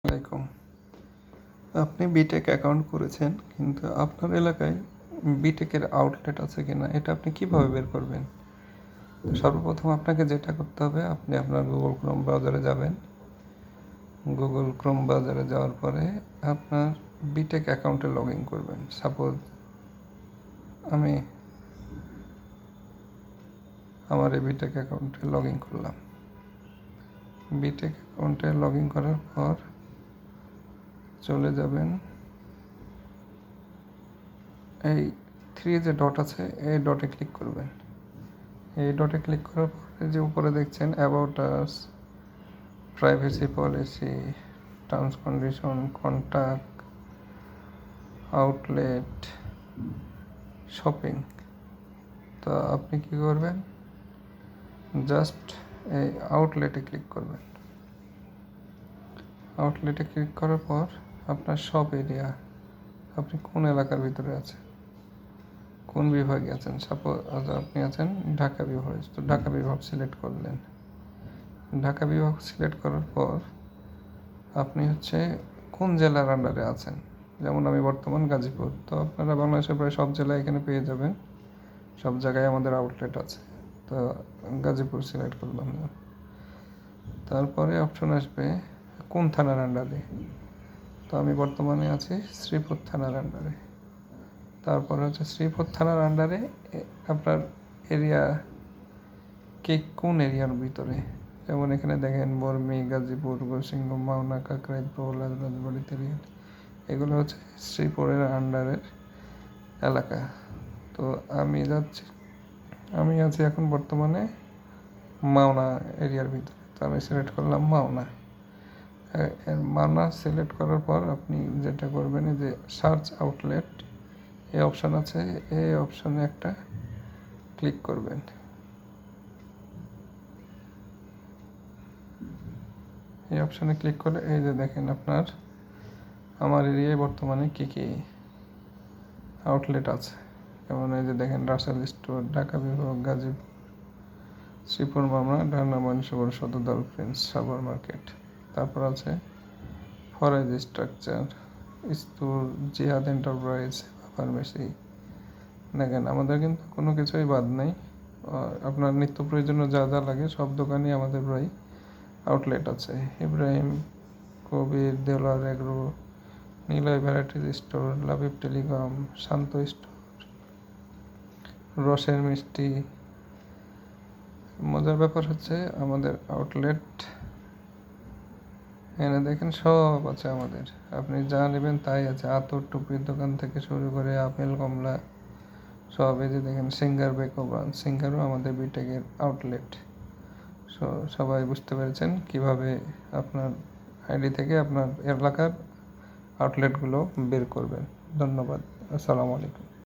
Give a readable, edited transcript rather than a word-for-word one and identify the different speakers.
Speaker 1: আলাইকুম। আপনি B Tech account করেছেন, কিন্তু আপনার এলাকায় বিটেকের আউটলেট আছে কিনা এটা আপনি কিভাবে বের করবেন? তো সর্বপ্রথম আপনাকে যেটা করতে হবে, আপনি আপনার গুগল ক্রোম ব্রাউজারে যাবেন। গুগল ক্রোম ব্রাউজারে যাওয়ার পরে আপনার বিটেক অ্যাকাউন্টে লগ ইন করবেন। সাপোজ আমি আমার এই বিটেক অ্যাকাউন্টে লগ ইন করলাম। বিটেক অ্যাকাউন্টে লগ ইন করার পর চলে যাবেন এই 3 যে ডট আছে, এই ডটে ক্লিক করবেন। এই ডটে ক্লিক করার পরে যে উপরে দেখছেন about us, privacy policy, terms condition, contact, outlet, shopping. তো আপনি কি করবেন, জাস্ট এই আউটলেটে ক্লিক করবেন। আউটলেটে ক্লিক করার পর আপনার সব এরিয়া, আপনি কোন এলাকার ভিতরে আছেন, কোন বিভাগে আছেন। সাপোজ আপনি আছেন ঢাকা বিভাগে, তো ঢাকা বিভাগ সিলেক্ট করলেন। ঢাকা বিভাগ সিলেক্ট করার পর আপনি কোন জেলার আন্ডারে আছেন। যেমন আমি বর্তমান গাজীপুর, তো আপনারা বাংলাদেশের প্রায় সব জেলায় এখানে পেয়ে যাবেন, সব জায়গায় আমাদের আউটলেট আছে। তো গাজীপুর সিলেক্ট করলাম। তারপরে অপশন আসবে কোন থানার আন্ডারে, তো আমি বর্তমানে আছি শ্রীপুর থানার আন্ডারে। তারপরে শ্রীপুর থানার আন্ডারে আপনার এরিয়া কোন এরিয়ার ভিতরে। যেমন এখানে দেখেন বর্মি, গাজীপুর, গোসিংহ, মাওনা, কাকরাইল, প্রহ্লাদ, রাজবাড়ী, তেলিয়ান, এগুলো শ্রীপুরের আন্ডারের এলাকা। তো আমি আছি এখন বর্তমানে মাওনা এরিয়ার ভিতরে, তো আমি সিলেক্ট করলাম মাওনা। মাওনা সিলেক্ট করার পর আপনি যেটা করবেন, যে সার্চ আউটলেট এই অপশান আছে, এই অপশানে একটা ক্লিক করবেন। এই অপশানে ক্লিক করে এই যে দেখেন আপনার আমার এরিয়ায় বর্তমানে কী কী আউটলেট আছে। যেমন এই যে দেখেন রাসেল স্টোর, ঢাকা বিভাগ, গাজীপুর, শ্রীপুর, মামলা, ঢাকা, মনসুর, সদর, ডলফিন, সাভার মার্কেট। তারপর আছে ফরেজ স্ট্রাকচার, স্টোর, জিহাদ এন্টারপ্রাইজ, ফার্মেসি। দেখেন আমাদের কিন্তু কোনো কিছুই বাদ নেই। আপনার নিত্য প্রয়োজনীয় যা যা লাগে সব দোকানই আমাদের প্রায় আউটলেট আছে। Ibrahim Kabir, Deolar agro, Niloy varieties store, Labib telecom, Shanto store, রসের মিষ্টি। মজার ব্যাপার আমাদের আউটলেট এখানে দেখেন সব আছে আমাদের, আপনি যা নেবেন তাই আছে। আতর টুপির দোকান থেকে শুরু করে আপেল, কমলা সব। এই যে দেখেন সিঙ্গার বেকো ব্রাঞ্চ, সিঙ্গারও আমাদের বিটেকের আউটলেট। সবাই বুঝতে পেরেছেন কিভাবে আপনার আইডি থেকে আপনার এলাকার আউটলেটগুলো বের করবেন। ধন্যবাদ। আসসালামু আলাইকুম।